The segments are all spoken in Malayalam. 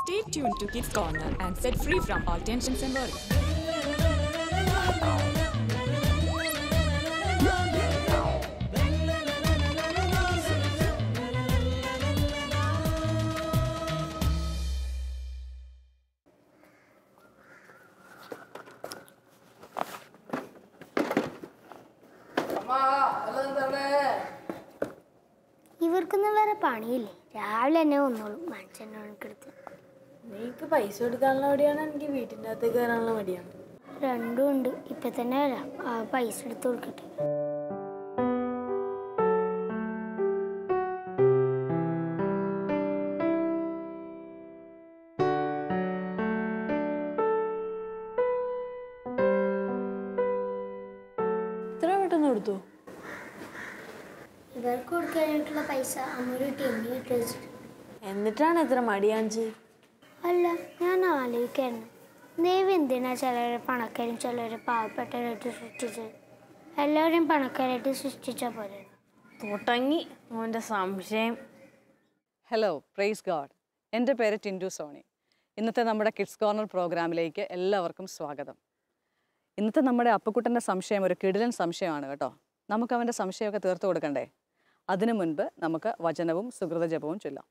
Stay tuned to Kids Corner and set free from all tensions and worries. ഇവർക്കൊന്നും വേറെ പണിയില്ലേ, രാവിലെ തന്നെ വന്നോളൂ മനുഷ്യനെടുത്ത്. നീക്ക് പൈസ കൊടുക്കാനുള്ള മടിയാണ്, എനിക്ക് വീട്ടിൻ്റെ അകത്തേക്ക് കയറാനുള്ള മടിയാണ്. രണ്ടും ഉണ്ട്. ഇപ്പൊ തന്നെ വരാം, പൈസ എടുത്ത് കൊടുക്കട്ടെ. ഇത്ര പെട്ടെന്ന് കൊടുത്തു? ഇവർക്ക് കൊടുക്കാനായിട്ടുള്ള പൈസ അമ്മൊരു ടെന്നി ഇട്ട് വെച്ചിട്ട്. എന്നിട്ടാണ് ഇത്ര മടിയാഞ്ചി? അല്ല, ഞാൻ ആലോചിക്കായിരുന്നു, ദൈവം എന്തിനാ ചിലരെ പണക്കാരും ചിലരെ പാവപ്പെട്ടവരായിട്ട് സൃഷ്ടിച്ചത്? എല്ലാവരെയും പണക്കാരായിട്ട് സൃഷ്ടിച്ചാൽ പോലെ. തുടങ്ങി മോൻ്റെ സംശയം. Hello, praise God. എൻ്റെ പേര് ടിൻഡു സോണി. ഇന്നത്തെ നമ്മുടെ കിഡ്സ് കോർണർ പ്രോഗ്രാമിലേക്ക് എല്ലാവർക്കും സ്വാഗതം. ഇന്നത്തെ നമ്മുടെ അപ്പുക്കുട്ടൻ്റെ സംശയം ഒരു കിടിലൻ സംശയമാണ് കേട്ടോ. നമുക്ക് അവൻ്റെ സംശയമൊക്കെ തീർത്തു കൊടുക്കണ്ടേ? അതിനു മുൻപ് നമുക്ക് വചനവും സുഹൃത ജപവും ചൊല്ലാം.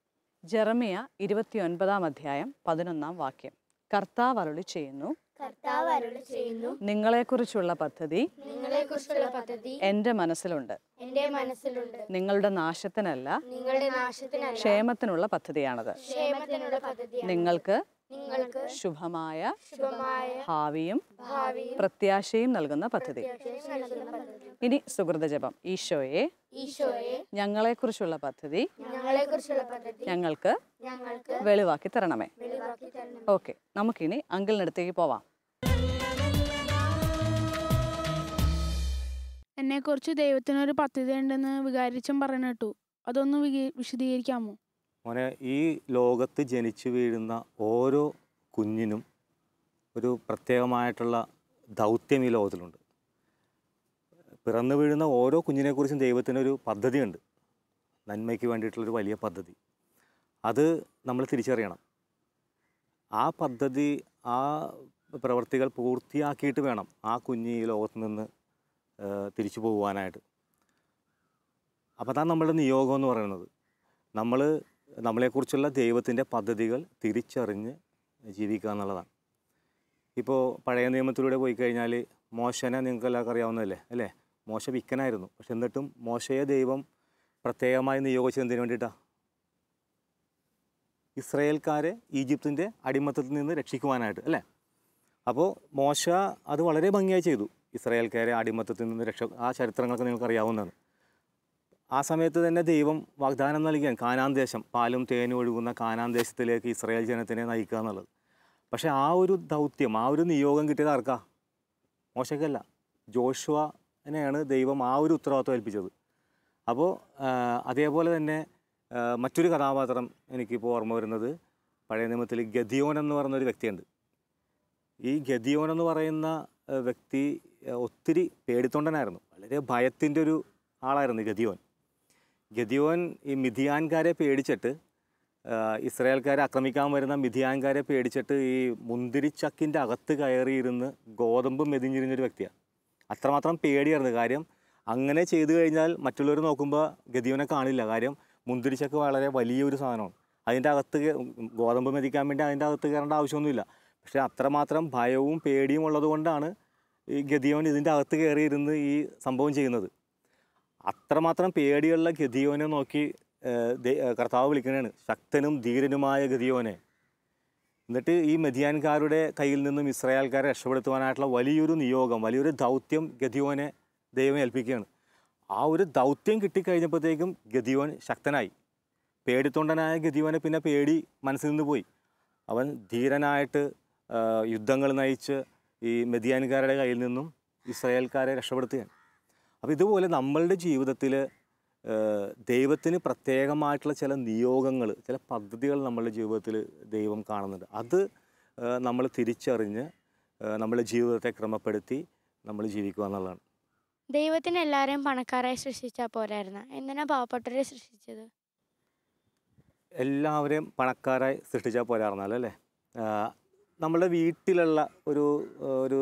ജെറമിയ 29 അധ്യായം 11 വാക്യം. കർത്താവ് അരുളി ചെയ്യുന്നു, നിങ്ങളെക്കുറിച്ചുള്ള പദ്ധതി എൻ്റെ മനസ്സിലുണ്ട്. നിങ്ങളുടെ നാശത്തിനല്ല, ക്ഷേമത്തിനുള്ള പദ്ധതിയാണത്. നിങ്ങൾക്ക് ശുഭമായ ഭാവിയും പ്രത്യാശയും നൽകുന്ന പദ്ധതി. ഇനി സുഹൃത ജപം. ഈശോയെ, ഞങ്ങളെക്കുറിച്ചുള്ള പദ്ധതി ഞങ്ങൾക്ക് വെളിവാക്കി തരണമേ. ഓക്കെ, നമുക്കിനി അങ്കിളിനടുത്തേക്ക് പോവാം. എന്നെക്കുറിച്ച് ദൈവത്തിനൊരു പദ്ധതി ഉണ്ടെന്ന് വികാരിച്ചൻ പറഞ്ഞു കേട്ടു. അതൊന്ന് വിശദീകരിക്കാമോ? മോനെ, ഈ ലോകത്ത് ജനിച്ചു വീഴുന്ന ഓരോ കുഞ്ഞിനും ഒരു പ്രത്യേകമായിട്ടുള്ള ദൗത്യം ഈ ലോകത്തിലുണ്ട്. പിറന്നു വീഴുന്ന ഓരോ കുഞ്ഞിനെക്കുറിച്ചും ദൈവത്തിനൊരു പദ്ധതിയുണ്ട്, നന്മയ്ക്ക് വേണ്ടിയിട്ടുള്ളൊരു വലിയ പദ്ധതി. അത് നമ്മൾ തിരിച്ചറിയണം. ആ പദ്ധതി, ആ പ്രവൃത്തികൾ പൂർത്തിയാക്കിയിട്ട് വേണം ആ കുഞ്ഞ് ഈ ലോകത്ത് നിന്ന് തിരിച്ചു പോകുവാനായിട്ട്. അപ്പോൾ അതാണ് നമ്മളുടെ നിയോഗം എന്ന് പറയുന്നത്. നമ്മളെക്കുറിച്ചുള്ള ദൈവത്തിൻ്റെ പദ്ധതികൾ തിരിച്ചറിഞ്ഞ് ജീവിക്കുക എന്നുള്ളതാണ്. ഇപ്പോൾ പഴയ നിയമത്തിലൂടെ പോയി കഴിഞ്ഞാൽ മോശനെ നിങ്ങൾക്ക് എല്ലാവർക്കും അറിയാവുന്നതല്ലേ അല്ലേ? മോശ വിക്കനായിരുന്നു. പക്ഷെ എന്നിട്ടും മോശയെ ദൈവം പ്രത്യേകമായി നിയോഗിച്ചത് എന്തിനു വേണ്ടിയിട്ടാണ്? ഇസ്രായേൽക്കാരെ ഈജിപ്തിൻ്റെ അടിമത്തത്തിൽ നിന്ന് രക്ഷിക്കുവാനായിട്ട് അല്ലേ? അപ്പോൾ മോശ അത് വളരെ ഭംഗിയായി ചെയ്തു. ഇസ്രായേൽക്കാരെ അടിമത്തത്തിൽ നിന്ന് ആ ചരിത്രങ്ങളൊക്കെ നിങ്ങൾക്ക് അറിയാവുന്നതാണ്. ആ സമയത്ത് തന്നെ ദൈവം വാഗ്ദാനം നൽകിയാണ് കാനാൻ ദേശം, പാലും തേനും ഒഴുകുന്ന കാനാൻ ദേശത്തിലേക്ക് ഇസ്രായേൽ ജനത്തിനെ നയിക്കുക എന്നുള്ളത്. പക്ഷേ ആ ഒരു ദൗത്യം, ആ ഒരു നിയോഗം കിട്ടിയത് ആർക്കാ? മോശയ്ക്കല്ല, ജോഷുവനെയാണ് ദൈവം ആ ഒരു ഉത്തരവാദിത്വം ഏൽപ്പിച്ചത്. അപ്പോൾ അതേപോലെ തന്നെ മറ്റൊരു കഥാപാത്രം എനിക്കിപ്പോൾ ഓർമ്മ വരുന്നത്, പഴയ നിയമത്തിൽ ഗദിയോൻ എന്ന് പറയുന്നൊരു വ്യക്തിയുണ്ട്. ഈ ഗദിയോൻ എന്ന് പറയുന്ന വ്യക്തി ഒത്തിരി പേടിത്തൊണ്ടനായിരുന്നു, വളരെ ഭയത്തിൻ്റെ ഒരു ആളായിരുന്നു ഗദിയോൻ. ഈ മിഥിയാൻകാരെ പേടിച്ചിട്ട്, ഇസ്രായേൽക്കാരെ ആക്രമിക്കാൻ വരുന്ന മിഥിയാൻകാരെ പേടിച്ചിട്ട് ഈ മുന്തിരിച്ചക്കിൻ്റെ അകത്ത് കയറിയിരുന്ന് ഗോതമ്പ് മെതിഞ്ഞിരുന്നൊരു വ്യക്തിയാണ്. അത്രമാത്രം പേടിയായിരുന്നു. കാര്യം അങ്ങനെ ചെയ്തു കഴിഞ്ഞാൽ മറ്റുള്ളവർ നോക്കുമ്പോൾ ഗദിയോനെ കാണില്ല. കാര്യം മുന്തിരിച്ചക്ക് വളരെ വലിയൊരു സാധനമാണ്. അതിൻ്റെ അകത്ത് ഗോതമ്പ് മെതിക്കാൻ വേണ്ടി അതിൻ്റെ അകത്ത് കയറേണ്ട ആവശ്യമൊന്നുമില്ല. പക്ഷേ അത്രമാത്രം ഭയവും പേടിയും ഉള്ളത് കൊണ്ടാണ് ഈ ഗദിയോൻ ഇതിൻ്റെ അകത്ത് കയറിയിരുന്ന് ഈ സംഭവം ചെയ്യുന്നത്. അത്രമാത്രം പേടിയുള്ള ഗദിയോനെ നോക്കി കർത്താവ് വിളിക്കുന്നതാണ്, ശക്തനും ധീരനുമായ ഗദിയോനെ. എന്നിട്ട് ഈ മെദിയാൻകാരുടെ കയ്യിൽ നിന്നും ഇസ്രായേൽക്കാരെ രക്ഷപ്പെടുത്തുവാനായിട്ടുള്ള വലിയൊരു നിയോഗം, വലിയൊരു ദൗത്യം ഗദിയോനെ ദൈവം ഏൽപ്പിക്കുകയാണ്. ആ ഒരു ദൗത്യം കിട്ടിക്കഴിഞ്ഞപ്പോഴത്തേക്കും ഗദിയോൻ ശക്തനായി. പേടിത്തൊണ്ടനായ ഗദിയോനെ പിന്നെ പേടി മനസ്സിൽ നിന്ന് പോയി. അവൻ ധീരനായിട്ട് യുദ്ധങ്ങൾ നയിച്ച് ഈ മെദിയാൻകാരുടെ കയ്യിൽ നിന്നും ഇസ്രായേൽക്കാരെ രക്ഷപ്പെടുത്തുകയാണ്. അപ്പോൾ ഇതുപോലെ നമ്മളുടെ ജീവിതത്തിൽ ദൈവത്തിന് പ്രത്യേകമായിട്ടുള്ള ചില നിയോഗങ്ങൾ, ചില പദ്ധതികൾ നമ്മളുടെ ജീവിതത്തിൽ ദൈവം കാണുന്നുണ്ട്. അത് നമ്മൾ തിരിച്ചറിഞ്ഞ് നമ്മളുടെ ജീവിതത്തെ ക്രമപ്പെടുത്തി നമ്മൾ ജീവിക്കുക എന്നുള്ളതാണ്. ദൈവത്തിന് എല്ലാവരെയും പണക്കാരായി സൃഷ്ടിച്ചാൽ പോരായിരുന്നു, എന്തിനാ പാവപ്പെട്ടവരെ സൃഷ്ടിച്ചത്? എല്ലാവരെയും പണക്കാരായി സൃഷ്ടിച്ചാൽ പോരായിരുന്നല്ലോ അല്ലേ? നമ്മളുടെ വീട്ടിലുള്ള ഒരു ഒരു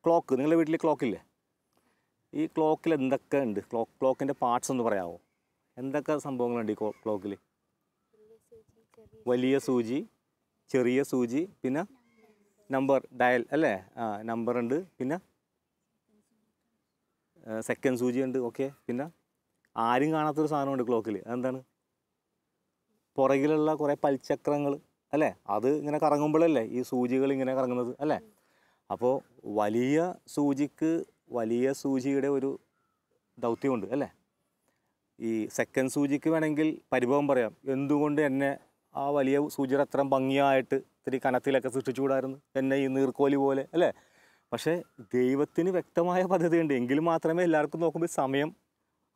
ക്ലോക്ക്, നിങ്ങളുടെ വീട്ടിൽ ക്ലോക്കില്ലേ? ഈ ക്ലോക്കിൽ എന്തൊക്കെ ഉണ്ട്? ക്ലോക്കിൻ്റെ പാർട്സ് ഒന്ന് പറയാമോ? എന്തൊക്കെ സംഭവങ്ങളുണ്ട് ഈ ക്ലോക്കിൽ? വലിയ സൂചി, ചെറിയ സൂചി, പിന്നെ നമ്പർ ഡയൽ അല്ലേ? നമ്പർ ഉണ്ട്, പിന്നെ സെക്കൻഡ് സൂചി ഉണ്ട്. ഓക്കെ, പിന്നെ ആരും കാണാത്തൊരു സാധനമുണ്ട് ക്ലോക്കിൽ. അതെന്താണ്? പുറകിലുള്ള കുറേ പൽചക്രങ്ങൾ അല്ലേ? അത് ഇങ്ങനെ കറങ്ങുമ്പോഴല്ലേ ഈ സൂചികൾ ഇങ്ങനെ കറങ്ങുന്നത് അല്ലേ? അപ്പോൾ വലിയ സൂചിക്ക് വലിയ സൂചിയുടെ ഒരു ദൗത്യമുണ്ട് അല്ലേ? ഈ സെക്കൻഡ് സൂചിക്ക് വേണമെങ്കിൽ പരിഭവം പറയാം, എന്തുകൊണ്ട് എന്നെ ആ വലിയ സൂചിയുടെ അത്ര ഭംഗിയായിട്ട് ഇത്തിരി കനത്തിലൊക്കെ സൃഷ്ടിച്ചുകൂടായിരുന്നു, എന്നെ ഈ നീർക്കോലി പോലെ അല്ലേ? പക്ഷേ ദൈവത്തിന് വ്യക്തമായ പദ്ധതിയുണ്ട്, എങ്കിൽ മാത്രമേ എല്ലാവർക്കും നോക്കുമ്പോൾ സമയം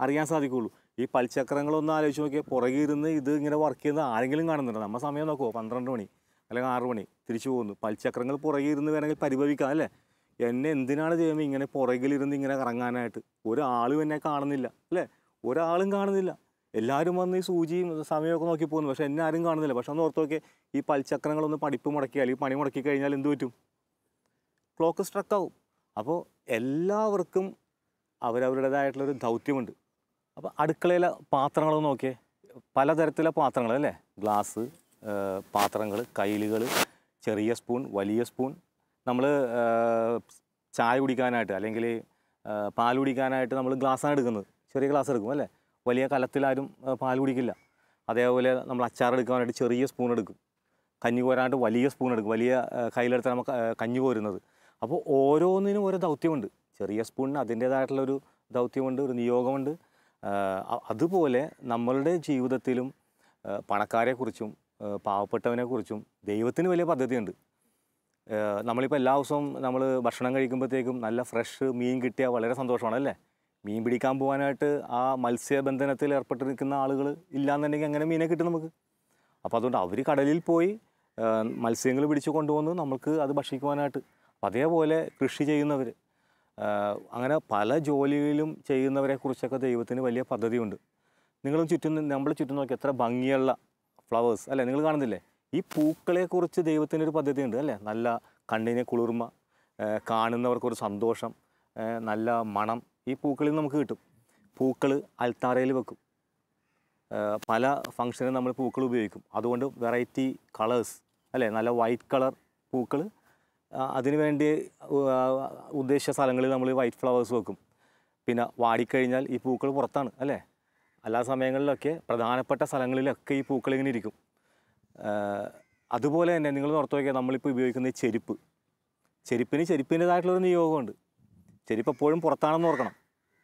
അറിയാൻ സാധിക്കുകയുള്ളൂ. ഈ പൽചക്രങ്ങളൊന്നും ആലോചിച്ച് നോക്കിയാൽ പുറകെ ഇരുന്ന് ഇത് ഇങ്ങനെ വർക്ക് ചെയ്യുന്നത് ആരെങ്കിലും കാണുന്നുണ്ട്? നമ്മൾ സമയം നോക്കുമോ? 12 മണി അല്ലെങ്കിൽ 6 മണി തിരിച്ചു പോകുന്നു. പൽചക്രങ്ങൾ പുറകെ ഇരുന്ന് വേണമെങ്കിൽ പരിഭവിക്കാം അല്ലേ? എന്നെ എന്തിനാണ് ചെയ്യുമ്പോൾ ഇങ്ങനെ പുറകിലിരുന്ന് ഇങ്ങനെ കറങ്ങാനായിട്ട്? ഒരാളും എന്നെ കാണുന്നില്ല അല്ലേ? ഒരാളും കാണുന്നില്ല. എല്ലാവരും വന്ന് ഈ സൂചിയും സമയമൊക്കെ നോക്കി പോകുന്നു, പക്ഷേ എന്നെ ആരും കാണുന്നില്ല. പക്ഷെ ഒന്ന് ഓർത്ത് നോക്കിയാൽ ഈ പൽചക്രങ്ങളൊന്ന് പഠിപ്പ് മുടക്കിയാൽ, ഈ പണി മുടക്കി കഴിഞ്ഞാൽ എന്ത് പറ്റും? ക്ലോക്ക് സ്ട്രക്കാവും. അപ്പോൾ എല്ലാവർക്കും അവരവരുടേതായിട്ടുള്ളൊരു ദൗത്യമുണ്ട്. അപ്പോൾ അടുക്കളയിലെ പാത്രങ്ങളൊന്നും നോക്കിയേ, പലതരത്തിലെ പാത്രങ്ങൾ അല്ലേ? ഗ്ലാസ് പാത്രങ്ങൾ, കൈലുകൾ, ചെറിയ സ്പൂൺ, വലിയ സ്പൂൺ. നമ്മൾ ചായ കുടിക്കാനായിട്ട് അല്ലെങ്കിൽ പാൽ കുടിക്കാനായിട്ട് നമ്മൾ ഗ്ലാസ്സാണ് എടുക്കുന്നത്, ചെറിയ ഗ്ലാസ് എടുക്കും അല്ലേ? വലിയ കലത്തിലാരും പാൽ കുടിക്കില്ല. അതേപോലെ നമ്മൾ അച്ചാർ എടുക്കാനായിട്ട് ചെറിയ സ്പൂൺ എടുക്കും, കഞ്ഞി കോരാനായിട്ട് വലിയ സ്പൂൺ എടുക്കും, വലിയ കയ്യിലെടുത്ത് നമുക്ക് കഞ്ഞി കോരുന്നത്. അപ്പോൾ ഓരോന്നിനും ഓരോ ദൗത്യമുണ്ട്. ചെറിയ സ്പൂണിന് അതിൻ്റേതായിട്ടുള്ളൊരു ദൗത്യമുണ്ട്, ഒരു നിയോഗമുണ്ട്. അതുപോലെ നമ്മളുടെ ജീവിതത്തിലും പണക്കാരെക്കുറിച്ചും പാവപ്പെട്ടവനെക്കുറിച്ചും ദൈവത്തിന് വലിയ പദ്ധതിയുണ്ട്. നമ്മളിപ്പോൾ എല്ലാ ദിവസവും നമ്മൾ ഭക്ഷണം കഴിക്കുമ്പോഴത്തേക്കും നല്ല ഫ്രഷ് മീൻ കിട്ടിയാൽ വളരെ സന്തോഷമാണ് അല്ലേ? മീൻ പിടിക്കാൻ പോകാനായിട്ട് ആ മത്സ്യബന്ധനത്തിൽ ഏർപ്പെട്ട് നിൽക്കുന്ന ആളുകൾ ഇല്ലയെന്നുണ്ടെങ്കിൽ അങ്ങനെ മീനെ കിട്ടും നമുക്ക്. അപ്പോൾ അതുകൊണ്ട് അവർ കടലിൽ പോയി മത്സ്യങ്ങൾ പിടിച്ച് കൊണ്ടുവന്ന് നമുക്ക് അത് ഭക്ഷിക്കുവാനായിട്ട്. അതേപോലെ കൃഷി ചെയ്യുന്നവർ, അങ്ങനെ പല ജോലികളിലും ചെയ്യുന്നവരെക്കുറിച്ചൊക്കെ ദൈവത്തിന് വലിയ പദ്ധതിയുണ്ട്. നിങ്ങളും ചുറ്റും, നമ്മൾ ചുറ്റും നോക്കി എത്ര ഭംഗിയുള്ള ഫ്ലവേഴ്സ് അല്ലേ? നിങ്ങൾ കാണുന്നില്ലേ? ഈ പൂക്കളെക്കുറിച്ച് ദൈവത്തിനൊരു പദ്ധതിയുണ്ട് അല്ലേ? നല്ല കണ്ണിനെ കുളിർമ, കാണുന്നവർക്കൊരു സന്തോഷം, നല്ല മണം ഈ പൂക്കളിൽ നിന്ന് നമുക്ക് കിട്ടും. പൂക്കൾ അൽത്താരയിൽ വെക്കും, പല ഫങ്ഷനും നമ്മൾ പൂക്കൾ ഉപയോഗിക്കും. അതുകൊണ്ട് വെറൈറ്റി കളേഴ്സ് അല്ലേ? നല്ല വൈറ്റ് കളർ പൂക്കൾ, അതിനുവേണ്ടി ഉദ്ദേശിച്ച സ്ഥലങ്ങളിൽ നമ്മൾ വൈറ്റ് ഫ്ലവേഴ്സ് വെക്കും. പിന്നെ വാടിക്കഴിഞ്ഞാൽ ഈ പൂക്കൾ പുറത്താണ് അല്ലേ? എല്ലാ സമയങ്ങളിലൊക്കെ പ്രധാനപ്പെട്ട സ്ഥലങ്ങളിലൊക്കെ ഈ പൂക്കൾ ഇങ്ങനെ ഇരിക്കും. അതുപോലെ തന്നെ നിങ്ങൾ ഓർത്ത് നോക്കിയാൽ നമ്മളിപ്പോൾ ഉപയോഗിക്കുന്ന ഈ ചെരുപ്പിൻ്റെതായിട്ടുള്ളൊരു നിയോഗമുണ്ട്. ചെരുപ്പ് എപ്പോഴും പുറത്താണെന്ന് ഓർക്കണം.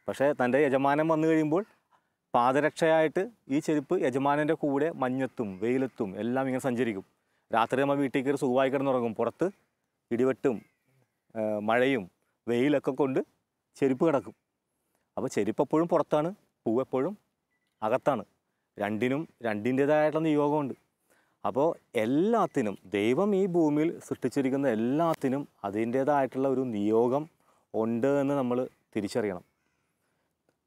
പക്ഷേ തൻ്റെ യജമാനൻ വന്നു കഴിയുമ്പോൾ പാദരക്ഷയായിട്ട് ഈ ചെരുപ്പ് യജമാനൻ്റെ കൂടെ മഞ്ഞത്തും വെയിലത്തും എല്ലാം ഇങ്ങനെ സഞ്ചരിക്കും. രാത്രി നമ്മൾ വീട്ടിൽ കയറി സുഖമായി കിടന്നുറങ്ങും. പുറത്ത് ഇടിവെട്ടും മഴയും വെയിലൊക്കെ കൊണ്ട് ചെരുപ്പ് കിടക്കും. അപ്പോൾ ചെരുപ്പ് എപ്പോഴും പുറത്താണ്, പൂവെപ്പോഴും അകത്താണ്. രണ്ടിൻ്റേതായിട്ടുള്ള നിയോഗമുണ്ട്. അപ്പോൾ എല്ലാത്തിനും ദൈവം ഈ ഭൂമിയിൽ സൃഷ്ടിച്ചിരിക്കുന്ന എല്ലാത്തിനും അതിൻ്റേതായിട്ടുള്ള ഒരു നിയോഗം ഉണ്ട് എന്ന് നമ്മൾ തിരിച്ചറിയണം.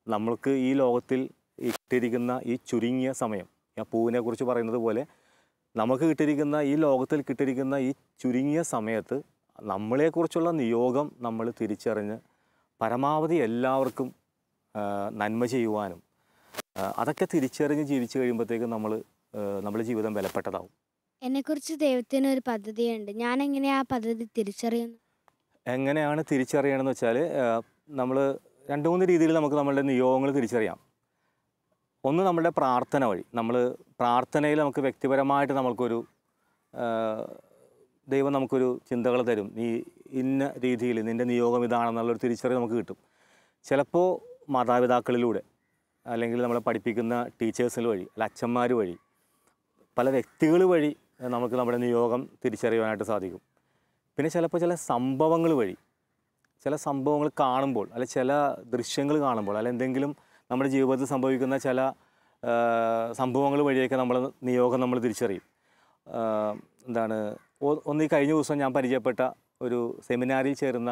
നമ്മൾക്ക് ഈ ലോകത്തിൽ കിട്ടിയിരിക്കുന്ന ഈ ചുരുങ്ങിയ സമയം, ഞാൻ പൂവിനെ കുറിച്ച് പറയുന്നത് പോലെ നമുക്ക് കിട്ടിയിരിക്കുന്ന ഈ ലോകത്തിൽ കിട്ടിയിരിക്കുന്ന ഈ ചുരുങ്ങിയ സമയത്ത് നമ്മളെക്കുറിച്ചുള്ള നിയോഗം നമ്മൾ തിരിച്ചറിഞ്ഞ് പരമാവധി എല്ലാവർക്കും നന്മ ചെയ്യുവാനും അതൊക്കെ തിരിച്ചറിഞ്ഞ് ജീവിച്ചു കഴിയുമ്പോഴത്തേക്കും നമ്മുടെ ജീവിതം വിലപ്പെട്ടതാവും. എന്നെക്കുറിച്ച് ദൈവത്തിന് ഒരു പദ്ധതിയുണ്ട്. ഞാൻ എങ്ങനെയാണ് ആ പദ്ധതി തിരിച്ചറിയുന്നു? എങ്ങനെയാണ് തിരിച്ചറിയണമെന്ന് വെച്ചാൽ നമ്മൾ 2-3 രീതിയിൽ നമുക്ക് നമ്മളുടെ നിയോഗങ്ങൾ തിരിച്ചറിയാം. ഒന്ന് നമ്മുടെ പ്രാർത്ഥന വഴി. നമ്മൾ പ്രാർത്ഥനയിൽ നമുക്ക് വ്യക്തിപരമായിട്ട് നമുക്കൊരു ദൈവം നമുക്കൊരു ചിന്തകൾ തരും. നീ ഇന്ന രീതിയിൽ നിൻ്റെ നിയോഗം ഇതാണെന്നുള്ളൊരു തിരിച്ചറിവ് നമുക്ക് കിട്ടും. ചിലപ്പോൾ മാതാപിതാക്കളിലൂടെ, അല്ലെങ്കിൽ നമ്മളെ പഠിപ്പിക്കുന്ന ടീച്ചേഴ്സിൽ വഴി, അല്ല അച്ഛന്മാർ വഴി, പല വ്യക്തികൾ വഴി നമുക്ക് നമ്മുടെ നിയോഗം തിരിച്ചറിയാനായിട്ട് സാധിക്കും. പിന്നെ ചിലപ്പോൾ ചില സംഭവങ്ങൾ വഴി, ചില സംഭവങ്ങൾ കാണുമ്പോൾ, അല്ല ചില ദൃശ്യങ്ങൾ കാണുമ്പോൾ, അല്ല എന്തെങ്കിലും നമ്മുടെ ജീവിതത്തിൽ സംഭവിക്കുന്ന ചില സംഭവങ്ങൾ വഴിയൊക്കെ നിയോഗം നമ്മൾ തിരിച്ചറിയും. ഒന്ന് ഈ കഴിഞ്ഞ ദിവസം ഞാൻ പരിചയപ്പെട്ട ഒരു സെമിനാറിൽ ചേരുന്ന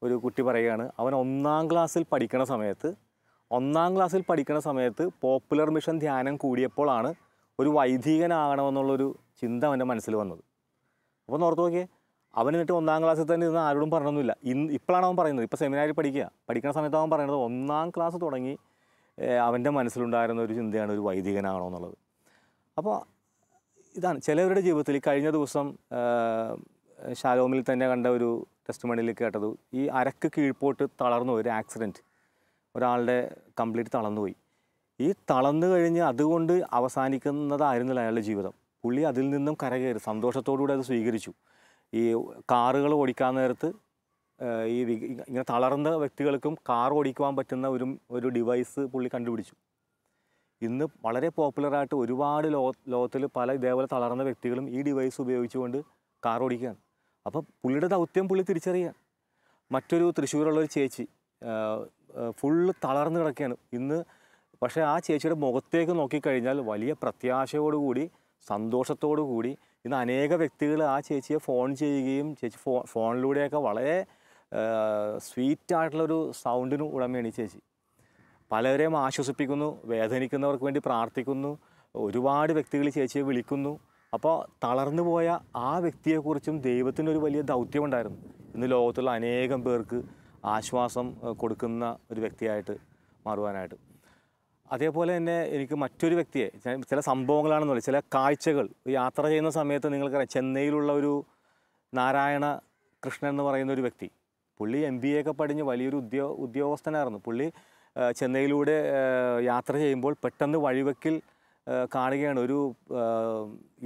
ഒരു കുട്ടി പറയുകയാണ്, അവൻ 1-ാം ക്ലാസ്സിൽ പഠിക്കണ സമയത്ത് പോപ്പുലർ മിഷൻ ധ്യാനം കൂടിയപ്പോഴാണ് ഒരു വൈദികനാകണമെന്നുള്ളൊരു ചിന്ത അവൻ്റെ മനസ്സിൽ വന്നത്. അപ്പോൾ ഒന്ന് ഓർത്ത് നോക്കിയേ, അവൻ എന്നിട്ട് 1ാം ക്ലാസ്സിൽ തന്നെ ഇരുന്ന് ആരോടും പറഞ്ഞൊന്നുമില്ല. ഇപ്പോഴാണ് അവൻ പറയുന്നത്, ഇപ്പോൾ സെമിനാരിൽ പഠിക്കുന്ന സമയത്ത് അവൻ പറയുന്നത് 1ാം ക്ലാസ് തുടങ്ങി അവൻ്റെ മനസ്സിലുണ്ടായിരുന്ന ഒരു ചിന്തയാണ് ഒരു വൈദികനാകണമെന്നുള്ളത്. അപ്പോൾ ഇതാണ് ചിലവരുടെ ജീവിതത്തിൽ. കഴിഞ്ഞ ദിവസം ഷാലോമിൽ തന്നെ കണ്ട ഒരു ടെസ്റ്റ്മണിയിൽ കേട്ടത്, ഈ അരക്ക് കീഴ്പോട്ട് തളർന്നു ഒരു ആക്സിഡൻറ്റ്, ഒരാളുടെ കംപ്ലീറ്റ് തളർന്നുപോയി. ഈ തളർന്നു കഴിഞ്ഞ് അതുകൊണ്ട് അവസാനിക്കുന്നതായിരുന്നില്ല അയാളുടെ ജീവിതം. പുള്ളി അതിൽ നിന്നും കരകയറി സന്തോഷത്തോടുകൂടി അത് സ്വീകരിച്ചു. ഈ കാറുകൾ ഓടിക്കാൻ നേരത്ത് ഇങ്ങനെ തളർന്ന വ്യക്തികൾക്കും കാർ ഓടിക്കുവാൻ പറ്റുന്ന ഒരു ഡിവൈസ് പുള്ളി കണ്ടുപിടിച്ചു. ഇന്ന് വളരെ പോപ്പുലറായിട്ട് ഒരുപാട് ലോകത്തിൽ പല ഇതേപോലെ തളർന്ന വ്യക്തികളും ഈ ഡിവൈസ് ഉപയോഗിച്ചുകൊണ്ട് കാർ ഓടിക്കുകയാണ്. അപ്പോൾ പുള്ളിയുടെ ദൗത്യം പുള്ളി തിരിച്ചറിയുകയാണ്. മറ്റൊരു തൃശ്ശൂരുള്ളൊരു ചേച്ചി ഫുള്ള് തളർന്ന് കിടക്കുകയാണ് ഇന്ന്. പക്ഷേ ആ ചേച്ചിയുടെ മുഖത്തേക്ക് നോക്കിക്കഴിഞ്ഞാൽ വലിയ പ്രത്യാശയോടുകൂടി സന്തോഷത്തോടു കൂടി ഇന്ന് അനേക വ്യക്തികൾ ആ ചേച്ചിയെ ഫോൺ ചെയ്യുകയും ചേച്ചി ഫോണിലൂടെയൊക്കെ വളരെ സ്വീറ്റായിട്ടുള്ളൊരു സൗണ്ടിന് ഉടമയാണ് ഈ ചേച്ചി. പലരെയും ആശ്വസിപ്പിക്കുന്നു, വേദനിക്കുന്നവർക്ക് വേണ്ടി പ്രാർത്ഥിക്കുന്നു, ഒരുപാട് വ്യക്തികൾ ചേച്ചിയെ വിളിക്കുന്നു. അപ്പോൾ തളർന്നു പോയ ആ വ്യക്തിയെക്കുറിച്ചും ദൈവത്തിനൊരു വലിയ ദൗത്യമുണ്ടായിരുന്നു. ഇന്ന് ലോകത്തുള്ള അനേകം പേർക്ക് ആശ്വാസം കൊടുക്കുന്ന ഒരു വ്യക്തിയായിട്ട് മാറുവാനായിട്ട്. അതേപോലെ തന്നെ എനിക്ക് മറ്റൊരു വ്യക്തിയെ, ചില സംഭവങ്ങളാണെന്ന് പറയും, ചില കാഴ്ചകൾ യാത്ര ചെയ്യുന്ന സമയത്ത് നിങ്ങൾക്കറിയാം, ചെന്നൈയിലുള്ള ഒരു നാരായണ കൃഷ്ണൻ എന്ന് പറയുന്ന ഒരു വ്യക്തി, പുള്ളി MBA ഒക്കെ പഠിഞ്ഞ് വലിയൊരു ഉദ്യോഗസ്ഥനായിരുന്നു. പുള്ളി ചെന്നൈയിലൂടെ യാത്ര ചെയ്യുമ്പോൾ പെട്ടെന്ന് വഴിവെക്കിൽ കാണുകയാണ് ഒരു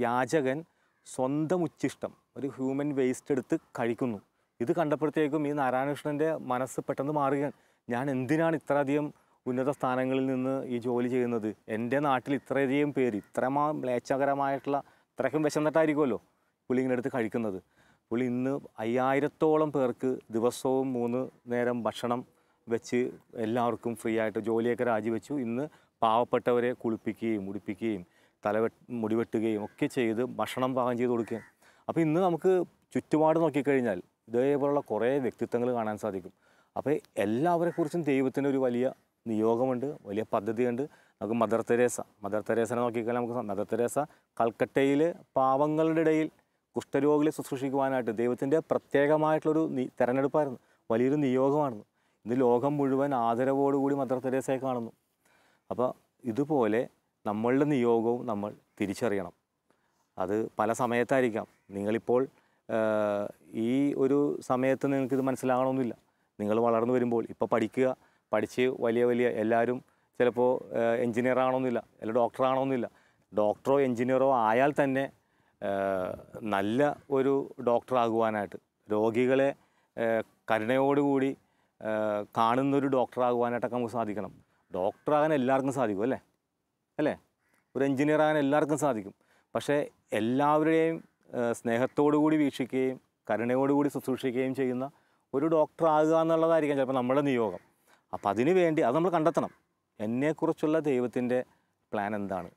യാചകൻ സ്വന്തം ഉച്ഛിഷ്ടം, ഒരു ഹ്യൂമൻ വേസ്റ്റ് എടുത്ത് കഴിക്കുന്നു. ഇത് കണ്ടപ്പോഴത്തേക്കും ഈ നാരായണകൃഷ്ണൻ്റെ മനസ്സ് പെട്ടെന്ന് മാറുകയാണ്. ഞാൻ എന്തിനാണ് ഇത്രയധികം ഉന്നത സ്ഥാനങ്ങളിൽ നിന്ന് ഈ ജോലി ചെയ്യുന്നത്? എൻ്റെ നാട്ടിൽ ഇത്രയധികം പേര് ഇത്രമാ മ്ലേച്ഛകരമായിട്ടുള്ള ഇത്രയ്ക്കും വിശന്നിട്ടായിരിക്കുമല്ലോ പുള്ളി ഇങ്ങനെ എടുത്ത് കഴിക്കുന്നത്. പുള്ളി ഇന്ന് 5000-ഓളം പേർക്ക് ദിവസവും 3 നേരം ഭക്ഷണം വെച്ച് എല്ലാവർക്കും ഫ്രീ ആയിട്ട് ജോലിയൊക്കെ രാജിവെച്ചു. ഇന്ന് പാവപ്പെട്ടവരെ കുളിപ്പിക്കുകയും ഉടുപ്പിക്കുകയും മുടിവെട്ടുകയും ഒക്കെ ചെയ്ത് ഭക്ഷണം പാകം ചെയ്ത് കൊടുക്കുകയും. അപ്പോൾ ഇന്ന് നമുക്ക് ചുറ്റുപാട് നോക്കിക്കഴിഞ്ഞാൽ ഇതേപോലുള്ള കുറേ വ്യക്തിത്വങ്ങൾ കാണാൻ സാധിക്കും. അപ്പോൾ എല്ലാവരെക്കുറിച്ചും ദൈവത്തിനൊരു വലിയ നിയോഗമുണ്ട്, വലിയ പദ്ധതിയുണ്ട്. നമുക്ക് മദർ തെരേസനെ നോക്കിക്കഴിഞ്ഞാൽ നമുക്ക് മദർ തെരേസ കൽക്കട്ടയിൽ പാവങ്ങളുടെ ഇടയിൽ കുഷ്ഠരോഗികളെ ശുശ്രൂഷിക്കുവാനായിട്ട് ദൈവത്തിൻ്റെ പ്രത്യേകമായിട്ടുള്ളൊരു തെരഞ്ഞെടുപ്പായിരുന്നു, വലിയൊരു നിയോഗമായിരുന്നു. ഇന്ന് ലോകം മുഴുവൻ ആദരവോടുകൂടി മദർ തെരേസയെ കാണുന്നു. അപ്പോൾ ഇതുപോലെ നമ്മളുടെ നിയോഗവും നമ്മൾ തിരിച്ചറിയണം. അത് പല സമയത്തായിരിക്കാം. നിങ്ങളിപ്പോൾ ഈ ഒരു സമയത്ത് നിങ്ങൾക്കിത് മനസ്സിലാകണമെന്നില്ല. നിങ്ങൾ വളർന്നു വരുമ്പോൾ ഇപ്പോൾ പഠിച്ച് വലിയ എല്ലാവരും ചിലപ്പോൾ എൻജിനീയർ ആകണമെന്നില്ല, അല്ലെങ്കിൽ ഡോക്ടർ ആകണമെന്നില്ല. ഡോക്ടറോ എൻജിനീയറോ ആയാൽ തന്നെ നല്ല ഒരു ഡോക്ടറാകുവാനായിട്ട്, രോഗികളെ കരുണയോടുകൂടി കാണുന്നൊരു ഡോക്ടറാകുവാനായിട്ടൊക്കെ നമുക്ക് സാധിക്കണം. ഡോക്ടറാകാൻ എല്ലാവർക്കും സാധിക്കും, അല്ലേ? ഒരു എൻജിനീയർ ആകാൻ എല്ലാവർക്കും സാധിക്കും. പക്ഷേ എല്ലാവരുടെയും സ്നേഹത്തോടു കൂടി വീക്ഷിക്കുകയും കരുണയോടുകൂടി ശുശ്രൂഷിക്കുകയും ചെയ്യുന്ന ഒരു ഡോക്ടറാകുക എന്നുള്ളതായിരിക്കാം ചിലപ്പോൾ നമ്മുടെ നിയോഗം. അപ്പോൾ അതിനു വേണ്ടി അത് നമ്മൾ കണ്ടെത്തണം. എന്നെക്കുറിച്ചുള്ള ദൈവത്തിൻ്റെ പ്ലാൻ എന്താണ്,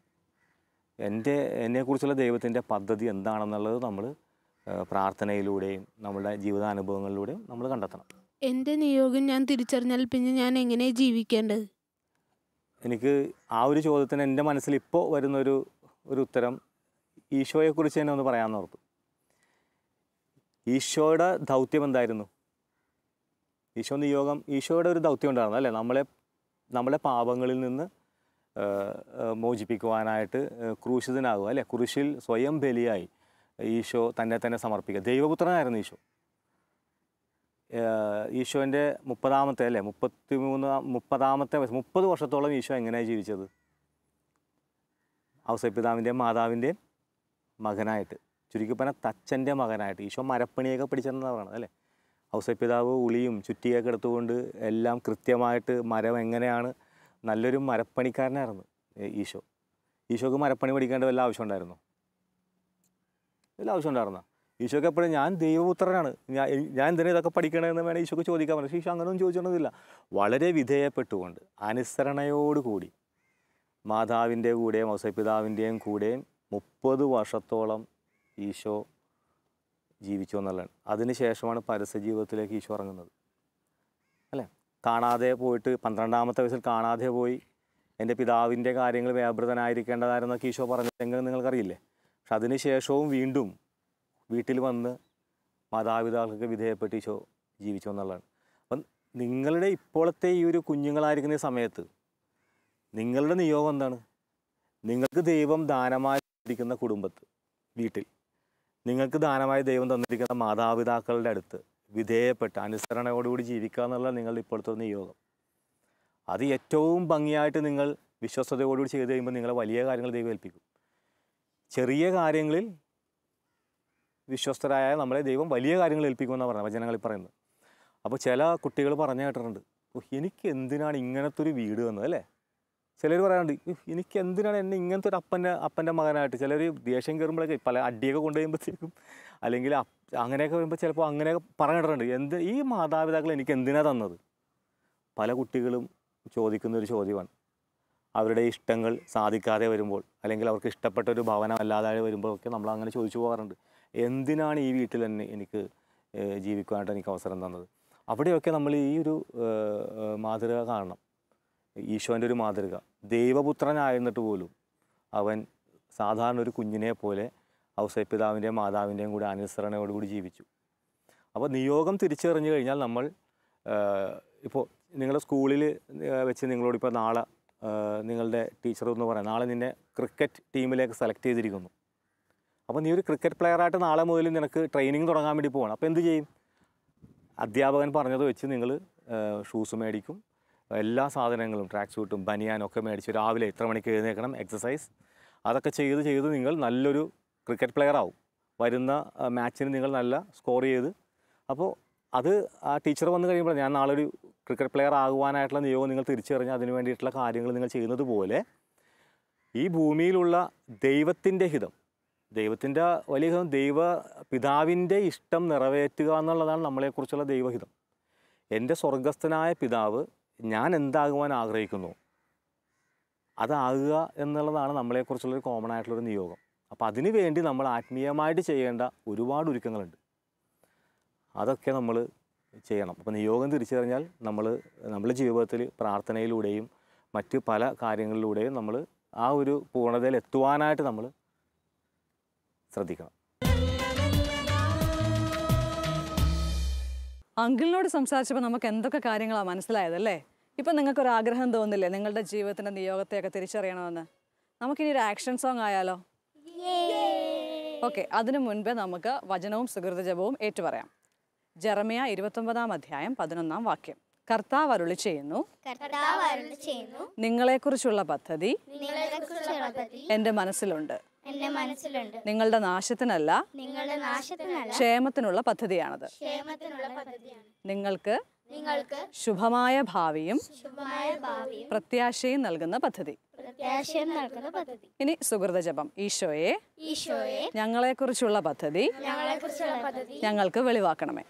എന്നെക്കുറിച്ചുള്ള ദൈവത്തിൻ്റെ പദ്ധതി എന്താണെന്നുള്ളത് നമ്മൾ പ്രാർത്ഥനയിലൂടെയും നമ്മുടെ ജീവിതാനുഭവങ്ങളിലൂടെയും നമ്മൾ കണ്ടെത്തണം. എൻ്റെ നിയോഗം ഞാൻ തിരിച്ചറിഞ്ഞാൽ പിന്നെ ഞാൻ എങ്ങനെ ജീവിക്കേണ്ടത്? എനിക്ക് ആ ഒരു ചോദ്യത്തിന് എൻ്റെ മനസ്സിൽ ഇപ്പോൾ വരുന്നൊരു ഉത്തരം ഈശോയെക്കുറിച്ച് തന്നെ ഒന്ന് പറയാമെന്ന് ഓർത്തു. ഈശോയുടെ ദൗത്യം എന്തായിരുന്നു? ഈശോയുടെ ഒരു ദൗത്യം ഉണ്ടായിരുന്നു, അല്ലേ? നമ്മളെ പാപങ്ങളിൽ നിന്ന് മോചിപ്പിക്കുവാനായിട്ട് ക്രൂശിതനാകുക, അല്ലേ? കുരിശിൽ സ്വയം ബലിയായി ഈശോ തന്നെ സമർപ്പിക്കുക. ദൈവപുത്രനായിരുന്നു ഈശോ. ഈശോൻ്റെ 30-ാമത്തെ 30 വർഷത്തോളം ഈശോ എങ്ങനെയാണ് ജീവിച്ചത്? ഔസേപ്പിതാവിൻ്റെയും മാതാവിൻ്റെയും മകനായിട്ട്, ചുരുക്കി പറഞ്ഞാൽ തച്ചൻ്റെ മകനായിട്ട്. ഈശോ മരപ്പണിയൊക്കെ പഠിച്ചെന്നാണ് പറയുന്നത്, അല്ലേ? ഔസേപ്പിതാവ് ഉളിയും ചുറ്റിയൊക്കെ എടുത്തുകൊണ്ട് എല്ലാം കൃത്യമായിട്ട് മരം എങ്ങനെയാണ്, നല്ലൊരു മരപ്പണിക്കാരനായിരുന്നു ഈശോക്ക് മരപ്പണി പഠിക്കേണ്ട വല്ല ആവശ്യം ഉണ്ടായിരുന്നോ? ഈശോക്ക് എപ്പോഴും ഞാൻ ദൈവപുത്രനാണ്, ഞാൻ എന്തിനാ ഇതൊക്കെ പഠിക്കണമെന്ന് വേണേൽ ഈശോക്ക് ചോദിക്കാൻ പറഞ്ഞു. ഈശോ അങ്ങനെയൊന്നും ചോദിച്ചൊന്നുമില്ല. വളരെ വിധേയപ്പെട്ടുകൊണ്ട് അനുസരണയോടുകൂടി മാതാവിൻ്റെ കൂടെയും ഔസേപ്പിതാവിൻ്റെയും കൂടെയും 30 വർഷത്തോളം ഈശോ ജീവിച്ചു എന്നുള്ളതാണ്. അതിനുശേഷമാണ് പരസ്യ ജീവിതത്തിലേക്ക് ഈശോ ഇറങ്ങുന്നത്, അല്ലേ? കാണാതെ പോയിട്ട് 12-ാമത്തെ വയസ്സിൽ കാണാതെ പോയി എൻ്റെ പിതാവിൻ്റെ കാര്യങ്ങൾ വ്യാപൃതനായിരിക്കേണ്ടതായിരുന്നൊക്കെ ഈശോ പറഞ്ഞെങ്കിൽ നിങ്ങൾക്കറിയില്ലേ. പക്ഷെ അതിന് ശേഷവും വീണ്ടും വീട്ടിൽ വന്ന് മാതാപിതാക്കൾക്ക് വിധേയപ്പെട്ട് ഈശോ ജീവിച്ചു എന്നുള്ളതാണ്. അപ്പം നിങ്ങളുടെ ഇപ്പോഴത്തെ ഈ ഒരു കുഞ്ഞുങ്ങളായിരിക്കുന്ന സമയത്ത് നിങ്ങളുടെ നിയോഗം എന്താണ്? നിങ്ങൾക്ക് ദൈവം ദാനമായി ഇരിക്കുന്ന കുടുംബത്ത്, വീട്ടിൽ നിങ്ങൾക്ക് ദാനമായി ദൈവം തന്നിരിക്കുന്ന മാതാപിതാക്കളുടെ അടുത്ത് വിധേയപ്പെട്ട് അനുസരണയോടുകൂടി ജീവിക്കുക എന്നുള്ള നിങ്ങളുടെ ഇപ്പോഴത്തെ നിയോഗം. അത് ഏറ്റവും ഭംഗിയായിട്ട് നിങ്ങൾ വിശ്വസ്തയോടുകൂടി ചെയ്ത് കഴിയുമ്പോൾ നിങ്ങളെ വലിയ കാര്യങ്ങൾ ദൈവം ഏൽപ്പിക്കും. ചെറിയ കാര്യങ്ങളിൽ വിശ്വസ്തരായ നമ്മളെ ദൈവം വലിയ കാര്യങ്ങൾ ഏൽപ്പിക്കുമെന്നാണ് പറയുന്നത്, വചനങ്ങളിൽ പറയുന്നത്. അപ്പോൾ ചില കുട്ടികൾ പറഞ്ഞു കേട്ടിട്ടുണ്ട്, എനിക്ക് എന്തിനാണ് ഇങ്ങനത്തെ ഒരു വീട് വന്നത് അല്ലേ. ചിലർ പറയാറുണ്ട്, എനിക്ക് എന്തിനാണ് എന്നെ ഇങ്ങനത്തെ ഒരു അപ്പൻ്റെ മകനായിട്ട്. ചിലർ ദേഷ്യം കയറുമ്പോഴൊക്കെ പല അടിയൊക്കെ കൊണ്ടുവരുമ്പോഴത്തേക്കും അല്ലെങ്കിൽ അങ്ങനെയൊക്കെ വരുമ്പോൾ ചിലപ്പോൾ അങ്ങനെയൊക്കെ പറഞ്ഞിട്ടുണ്ട്, ഈ മാതാപിതാക്കൾ എനിക്ക് എന്തിനാണ് തന്നത്. പല കുട്ടികളും ചോദിക്കുന്നൊരു ചോദ്യമാണ്. അവരുടെ ഇഷ്ടങ്ങൾ സാധിക്കാതെ വരുമ്പോൾ അല്ലെങ്കിൽ അവർക്ക് ഇഷ്ടപ്പെട്ട ഒരു ഭവനം അല്ലാതെ വരുമ്പോഴൊക്കെ നമ്മൾ അങ്ങനെ ചോദിച്ചു പോകാറുണ്ട്, എന്തിനാണ് ഈ വീട്ടിൽ തന്നെ എനിക്ക് ജീവിക്കുവാനായിട്ട് എനിക്ക് അവസരം തന്നത്. അവിടെയൊക്കെ നമ്മൾ ഈ ഒരു മാതൃക കാണണം. ഈശോൻ്റെ ഒരു മാതൃക. ദൈവപുത്രനായിരുന്നിട്ട് പോലും അവൻ സാധാരണ ഒരു കുഞ്ഞിനെ പോലെ ഔസേപ്പിതാവിൻ്റെയും മാതാവിൻ്റെയും കൂടി അനുസരണയോടുകൂടി ജീവിച്ചു. അപ്പോൾ നിയോഗം തിരിച്ചറിഞ്ഞു കഴിഞ്ഞാൽ നമ്മൾ ഇപ്പോൾ നിങ്ങളുടെ സ്കൂളിൽ വെച്ച് നിങ്ങളോടിപ്പോൾ നാളെ നിങ്ങളുടെ ടീച്ചർ എന്ന് പറയാം, നാളെ നിന്നെ ക്രിക്കറ്റ് ടീമിലേക്ക് സെലക്ട് ചെയ്തിരിക്കുന്നു. അപ്പോൾ നീ ഒരു ക്രിക്കറ്റ് പ്ലെയറായിട്ട് നാളെ മുതൽ നിനക്ക് ട്രെയിനിങ് തുടങ്ങാൻ വേണ്ടി പോകണം. അപ്പോൾ എന്ത് ചെയ്യും? അധ്യാപകൻ പറഞ്ഞത് വെച്ച് നിങ്ങൾ ഷൂസ് മേടിക്കും, എല്ലാ സാധനങ്ങളും ട്രാക്ക് സൂട്ടും ബനിയാനും ഒക്കെ മേടിച്ച് രാവിലെ ഇത്ര മണിക്ക് എഴുന്നേൽക്കണം, എക്സസൈസ് അതൊക്കെ ചെയ്ത് നിങ്ങൾ നല്ലൊരു ക്രിക്കറ്റ് പ്ലെയർ ആവും. വരുന്ന മാച്ചിന് നിങ്ങൾ നല്ല സ്കോർ ചെയ്ത്, അപ്പോൾ അത് ആ ടീച്ചർ വന്നു കഴിയുമ്പോൾ ഞാൻ നാളെ ഒരു ക്രിക്കറ്റ് പ്ലെയർ ആകുവാനായിട്ടുള്ള നിയോഗം നിങ്ങൾ തിരിച്ചറിഞ്ഞ് അതിന് വേണ്ടിയിട്ടുള്ള കാര്യങ്ങൾ നിങ്ങൾ ചെയ്യുന്നത് പോലെ ഈ ഭൂമിയിലുള്ള ദൈവത്തിൻ്റെ ഹിതം, ദൈവത്തിൻ്റെ വലിയ ഹിതം, പിതാവിൻ്റെ ഇഷ്ടം നിറവേറ്റുക എന്നുള്ളതാണ് നമ്മളെക്കുറിച്ചുള്ള ദൈവഹിതം. എൻ്റെ സ്വർഗസ്ഥനായ പിതാവ് ഞാൻ എന്താകുവാൻ ആഗ്രഹിക്കുന്നു അതാകുക എന്നുള്ളതാണ് നമ്മളെക്കുറിച്ചുള്ളൊരു കോമൺ ആയിട്ടുള്ളൊരു നിയോഗം. അപ്പോൾ അതിനു വേണ്ടി നമ്മൾ ആത്മീയമായിട്ട് ചെയ്യേണ്ട ഒരുപാട് ഒരുക്കങ്ങളുണ്ട്. അതൊക്കെ നമ്മൾ ചെയ്യണം. അപ്പോൾ നിയോഗം തിരിച്ചറിഞ്ഞാൽ നമ്മുടെ ജീവിതത്തിൽ പ്രാർത്ഥനയിലൂടെയും മറ്റ് പല കാര്യങ്ങളിലൂടെയും നമ്മൾ ആ ഒരു പൂർണ്ണതയിൽ എത്തുവാനായിട്ട് നമ്മൾ ശ്രദ്ധിക്കണം. അങ്കിളിനോട് സംസാരിച്ചപ്പോൾ നമുക്ക് എന്തൊക്കെ കാര്യങ്ങളാണ് മനസ്സിലായതല്ലേ. ഇപ്പം നിങ്ങൾക്കൊരു ആഗ്രഹം തോന്നില്ലേ നിങ്ങളുടെ ജീവിതത്തിൻ്റെ നിയോഗത്തെയൊക്കെ തിരിച്ചറിയണമെന്ന്? നമുക്കിനി ഒരു ആക്ഷൻ സോങ് ആയാലോ? ഓക്കെ, അതിനു മുൻപേ നമുക്ക് വചനവും സുഹൃത ജപവും ഏറ്റുപറയാം. ജെറമിയ 29-11 കർത്താവ് അരുളി ചെയ്യുന്നു, നിങ്ങളെക്കുറിച്ചുള്ള പദ്ധതി എൻ്റെ മനസ്സിലുണ്ട്. നിങ്ങളുടെ നാശത്തിനല്ല ക്ഷേമത്തിനുള്ള പദ്ധതിയാണത്. നിങ്ങൾക്ക് ശുഭമായ ഭാവിയും പ്രത്യാശയും നൽകുന്ന പദ്ധതി. ഇനി സുഹൃത ജപം. ഈശോയെ, ഞങ്ങളെക്കുറിച്ചുള്ള പദ്ധതി ഞങ്ങൾക്ക് വെളിവാക്കണമേ.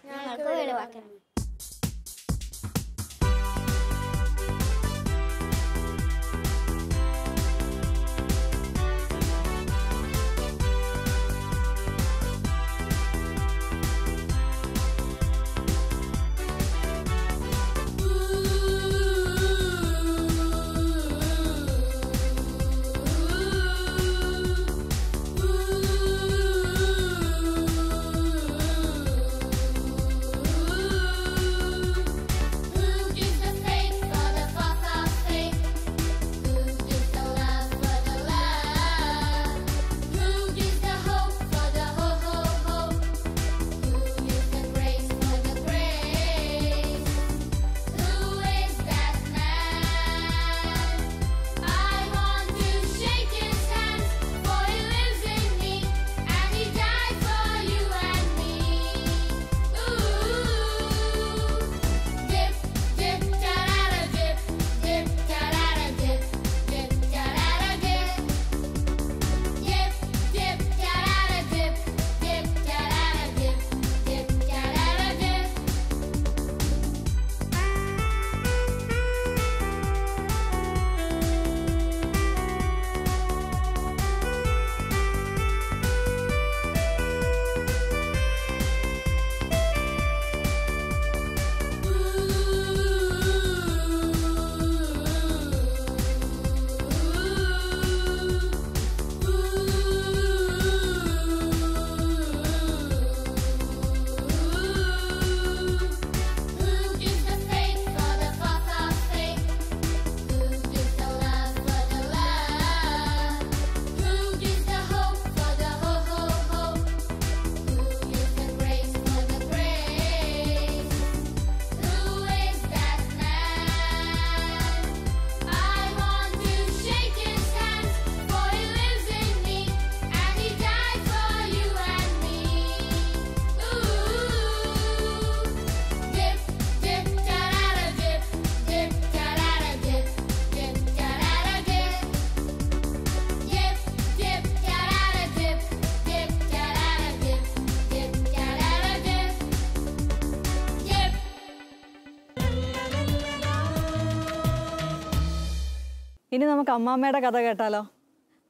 ഇനി നമുക്ക് അമ്മാമ്മയുടെ കഥ കേട്ടാലോ?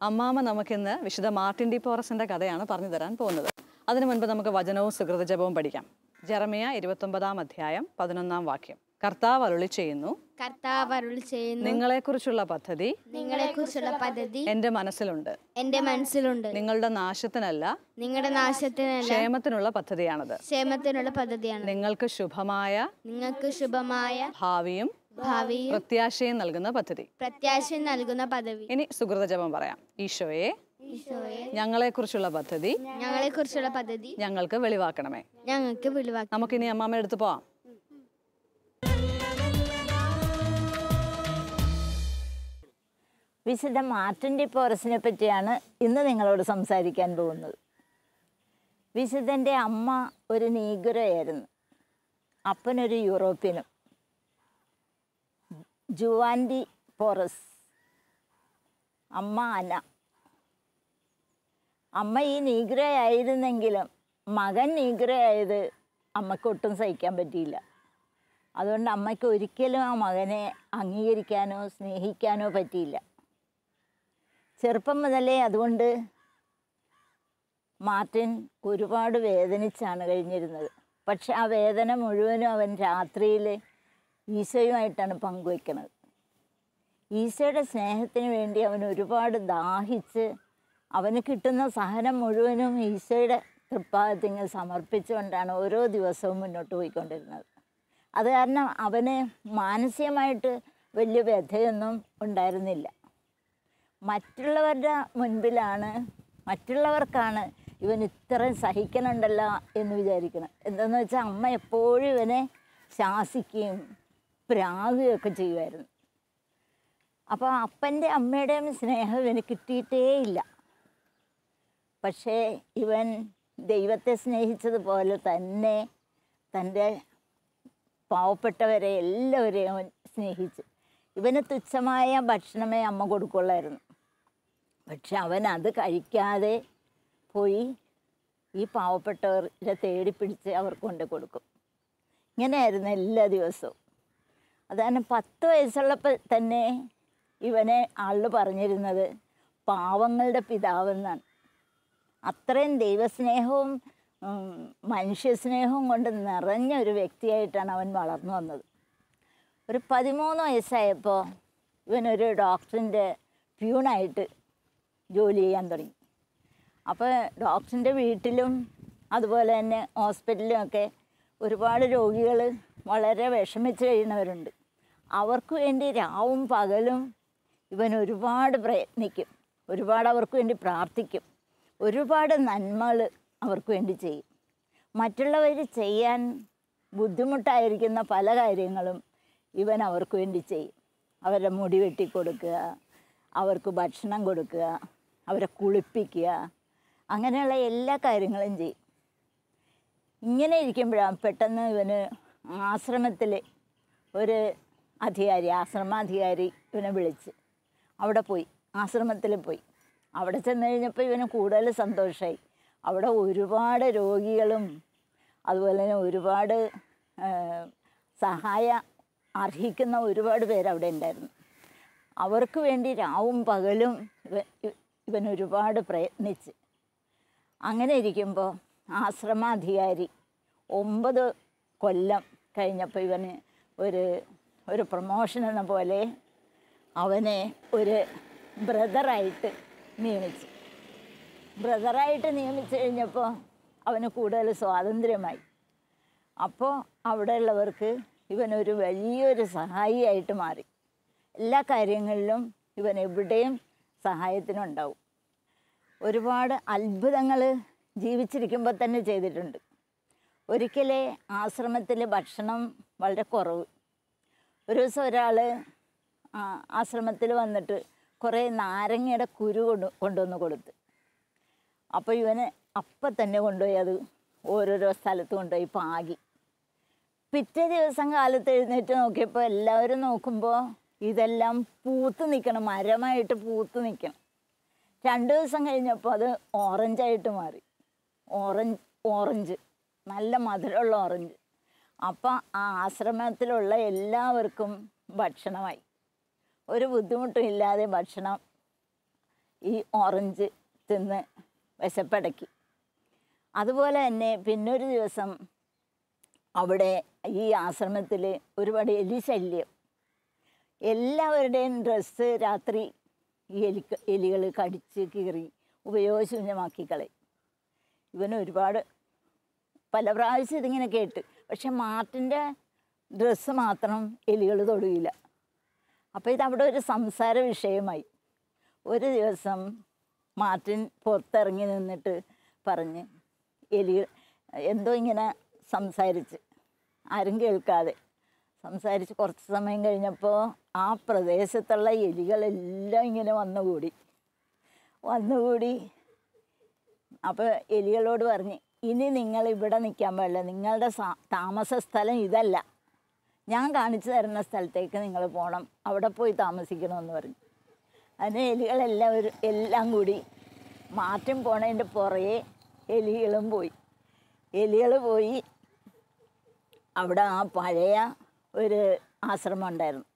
അമ്മാമ്മ നമുക്കിന്ന് വിശുദ്ധ മാർട്ടിൻ ഡി പോറസിൻ്റെ കഥയാണ് പറഞ്ഞു തരാൻ പോകുന്നത്. അതിനു മുൻപ് നമുക്ക് വചനവും സുകൃത ജപവും പഠിക്കാം. ജെറമിയ 29-ാം അധ്യായം 11-ാം വാക്യം. കർത്താവ് അരുളി ചെയ്യുന്നു, നിങ്ങളെക്കുറിച്ചുള്ള പദ്ധതി എന്റെ മനസ്സിലുണ്ട്. നിങ്ങളുടെ നാശത്തിനല്ല, ക്ഷേമത്തിനുള്ള പദ്ധതിയാണത്. നിങ്ങൾക്ക് ശുഭമായ ഭാവിയും പ്രത്യാശയും നൽകുന്ന പദ്ധതി. ഇനി സുകൃത ജപം പറയാം. ഈശോയെ, ഞങ്ങളെക്കുറിച്ചുള്ള പദ്ധതി ഞങ്ങൾക്ക് വെളിവാക്കണമേ. നമുക്കിനി അമ്മാമ്മയുടെ അടുത്ത് പോവാം. വിശുദ്ധ മാർട്ടിൻ ഡി പോറസിനെ പറ്റിയാണ് ഇന്ന് നിങ്ങളോട് സംസാരിക്കാൻ പോകുന്നത്. വിശുദ്ധൻ്റെ അമ്മ ഒരു നീഗ്രോയായിരുന്നു, അപ്പനൊരു യൂറോപ്യനും. ജുവാൻ ഡി പോറസ്, അമ്മ അന. അമ്മ ഈ നീഗ്രോ ആയിരുന്നെങ്കിലും മകൻ നീഗ്രോ ആയത് അമ്മയ്ക്ക് ഒട്ടും സഹിക്കാൻ പറ്റിയില്ല. അതുകൊണ്ട് അമ്മയ്ക്ക് ഒരിക്കലും ആ മകനെ അംഗീകരിക്കാനോ സ്നേഹിക്കാനോ പറ്റിയില്ല. ചെറുപ്പം മുതലേ അതുകൊണ്ട് മാർട്ടിൻ ഒരുപാട് വേദനിച്ചാണ് കഴിഞ്ഞിരുന്നത്. പക്ഷെ ആ വേദന മുഴുവനും അവൻ രാത്രിയിൽ ഈശോയുമായിട്ടാണ് പങ്കുവയ്ക്കുന്നത്. ഈശോയുടെ സ്നേഹത്തിന് വേണ്ടി അവൻ ഒരുപാട് ദാഹിച്ച് അവന് കിട്ടുന്ന സഹനം മുഴുവനും ഈശോയുടെ തൃപ്പാദത്തിൽ സമർപ്പിച്ചുകൊണ്ടാണ് ഓരോ ദിവസവും മുന്നോട്ട് പോയിക്കൊണ്ടിരുന്നത്. അത് കാരണം അവന് മാനസികമായിട്ട് വലിയ വ്യഥയൊന്നും ഉണ്ടായിരുന്നില്ല. മറ്റുള്ളവരുടെ മുൻപിലാണ്, മറ്റുള്ളവർക്കാണ് ഇവൻ ഇത്രയും സഹിക്കണുണ്ടല്ലോ എന്ന് വിചാരിക്കണം. എന്താണെന്ന് വെച്ചാൽ അമ്മ എപ്പോഴും ഇവനെ ശാസിക്കുകയും പ്രാകുകയൊക്കെ ചെയ്യുമായിരുന്നു. അപ്പോൾ അപ്പൻ്റെ അമ്മയുടെയും സ്നേഹം ഇവന് കിട്ടിയിട്ടേയില്ല. പക്ഷേ ഇവൻ ദൈവത്തെ സ്നേഹിച്ചതുപോലെ തന്നെ തൻ്റെ പാവപ്പെട്ടവരെ എല്ലാവരെയും അവൻ സ്നേഹിച്ചു. ഇവന് തുച്ഛമായ ഭക്ഷണമേ അമ്മ കൊടുക്കുള്ളായിരുന്നു. പക്ഷെ അവൻ അത് കഴിക്കാതെ പോയി ഈ പാവപ്പെട്ടവരെ തേടിപ്പിടിച്ച് അവർക്ക് കൊണ്ട് കൊടുക്കും. ഇങ്ങനെയായിരുന്നു എല്ലാ ദിവസവും. അതാണ് 10 വയസ്സുള്ളപ്പോൾ തന്നെ ഇവനെ ആൾ പറഞ്ഞിരുന്നത് പാവങ്ങളുടെ പിതാവെന്നാണ്. അത്രയും ദൈവസ്നേഹവും മനുഷ്യസ്നേഹവും കൊണ്ട് നിറഞ്ഞ ഒരു വ്യക്തിയായിട്ടാണ് അവൻ വളർന്നു വന്നത്. ഒരു 13 വയസ്സായപ്പോൾ ഇവനൊരു ഡോക്ടറിൻ്റെ പ്യൂണായിട്ട് ജോലി ചെയ്യാൻ തുടങ്ങി. അപ്പോൾ ഡോക്ടറിൻ്റെ വീട്ടിലും അതുപോലെ തന്നെ ഹോസ്പിറ്റലിലും ഒക്കെ ഒരുപാട് രോഗികൾ വളരെ വിഷമിച്ച് കഴിയുന്നവരുണ്ട്. അവർക്ക് വേണ്ടി രാവും പകലും ഇവൻ ഒരുപാട് പ്രയത്നിക്കും, ഒരുപാട് അവർക്ക് വേണ്ടി പ്രാർത്ഥിക്കും, ഒരുപാട് നന്മകൾ അവർക്ക് വേണ്ടി ചെയ്യും. മറ്റുള്ളവർ ചെയ്യാൻ ബുദ്ധിമുട്ടായിരിക്കുന്ന പല കാര്യങ്ങളും ഇവൻ അവർക്ക് വേണ്ടി ചെയ്യും. അവരുടെ മുടി വെട്ടി കൊടുക്കുക, അവർക്ക് ഭക്ഷണം കൊടുക്കുക, അവരെ കുളിപ്പിക്കുക, അങ്ങനെയുള്ള എല്ലാ കാര്യങ്ങളും ചെയ്യും. ഇങ്ങനെ ഇരിക്കുമ്പോഴാണ് പെട്ടെന്ന് ഇവന് ആശ്രമത്തിൽ ഒരു അധികാരി, ആശ്രമാധികാരി ഇവനെ വിളിച്ച് അവിടെ പോയി, ആശ്രമത്തിൽ പോയി. അവിടെ ചെന്ന് കഴിഞ്ഞപ്പോൾ ഇവന് കൂടുതൽ സന്തോഷമായി. അവിടെ ഒരുപാട് രോഗികളും അതുപോലെ തന്നെ ഒരുപാട് സഹായം അർഹിക്കുന്ന ഒരുപാട് പേര് അവിടെ ഉണ്ടായിരുന്നു. അവർക്ക് വേണ്ടി രാവും പകലും ഇവൻ ഒരുപാട് പ്രയത്നിച്ച്. അങ്ങനെ ഇരിക്കുമ്പോൾ ആശ്രമാധികാരി 9 കൊല്ലം കഴിഞ്ഞപ്പോൾ ഇവന് ഒരു പ്രൊമോഷൻ എന്ന പോലെ അവനെ ഒരു ബ്രദറായിട്ട് നിയമിച്ചു. ബ്രദറായിട്ട് നിയമിച്ചു കഴിഞ്ഞപ്പോൾ അവന് കൂടുതൽ സ്വാതന്ത്ര്യമായി. അപ്പോൾ അവിടെയുള്ളവർക്ക് ഇവനൊരു വലിയൊരു സഹായിയായിട്ട് മാറി. എല്ലാ കാര്യങ്ങളിലും ഇവൻ എവിടെയും സഹായത്തിനുണ്ടാവും. ഒരുപാട് അത്ഭുതങ്ങൾ ജീവിച്ചിരിക്കുമ്പോൾ തന്നെ ചെയ്തിട്ടുണ്ട്. ഒരിക്കലേ ആശ്രമത്തിൽ ഭക്ഷണം വളരെ കുറവ്. ഒരു ദിവസം ഒരാൾ ആശ്രമത്തിൽ വന്നിട്ട് കുറേ നാരങ്ങയുടെ കുരു കൊണ്ടുവന്ന് കൊടുത്ത്. അപ്പോൾ ഇവന് അപ്പം തന്നെ കൊണ്ടുപോയി അത് ഓരോരോ സ്ഥലത്ത് കൊണ്ടുപോയി പാകി. പിറ്റേ ദിവസം കാലത്ത് എഴുന്നേറ്റ് നോക്കിയപ്പോൾ എല്ലാവരും നോക്കുമ്പോൾ ഇതെല്ലാം പൂത്ത് നിൽക്കണം, മരമായിട്ട് പൂത്ത് നിൽക്കണം. 2 ദിവസം കഴിഞ്ഞപ്പോൾ അത് ഓറഞ്ചായിട്ട് മാറി. ഓറഞ്ച് നല്ല മധുരമുള്ള ഓറഞ്ച്. അപ്പം ആ ആശ്രമത്തിലുള്ള എല്ലാവർക്കും ഭക്ഷണമായി. ഒരു ബുദ്ധിമുട്ടും ഇല്ലാതെ ഭക്ഷണം ഈ ഓറഞ്ച് തിന്ന് വിശപ്പടക്കി. അതുപോലെ തന്നെ പിന്നൊരു ദിവസം അവിടെ ഈ ആശ്രമത്തിൽ ഒരുപാട് എലി ശല്യം. എല്ലാവരുടെയും ഡ്രസ്സ് രാത്രി ഈ എലികൾ കടിച്ച് കീറി ഉപയോഗശൂന്യമാക്കി കളയും. ഇവന് ഒരുപാട് പല പ്രാവശ്യം ഇതിങ്ങനെ കേട്ട്, പക്ഷെ മാർട്ടിൻ്റെ ഡ്രസ്സ് മാത്രം എലികൾ തൊടുകയില്ല. അപ്പോൾ ഇതവിടെ ഒരു സംസാര വിഷയമായി. ഒരു ദിവസം മാർട്ടിൻ പുറത്തിറങ്ങി നിന്നിട്ട് പറഞ്ഞ് എലി എന്തോ ഇങ്ങനെ സംസാരിച്ച്, ആരും കേൾക്കാതെ സംസാരിച്ച് കുറച്ച് സമയം കഴിഞ്ഞപ്പോൾ ആ പ്രദേശത്തുള്ള എലികളെല്ലാം ഇങ്ങനെ വന്നുകൂടി. അപ്പോൾ എലികളോട് പറഞ്ഞ്, ഇനി നിങ്ങൾ ഇവിടെ നിൽക്കാൻ പാടില്ല, നിങ്ങളുടെ താമസ സ്ഥലം ഇതല്ല, ഞാൻ കാണിച്ചു തരുന്ന സ്ഥലത്തേക്ക് നിങ്ങൾ പോകണം, അവിടെ പോയി താമസിക്കണമെന്ന് പറഞ്ഞു. അതിന് എല്ലാം കൂടി മാർട്ടിൻ പോണതിൻ്റെ പുറകെ എലികൾ പോയി അവിടെ ആ പഴയ ഒരു ആശ്രമം ഉണ്ടായിരുന്നു.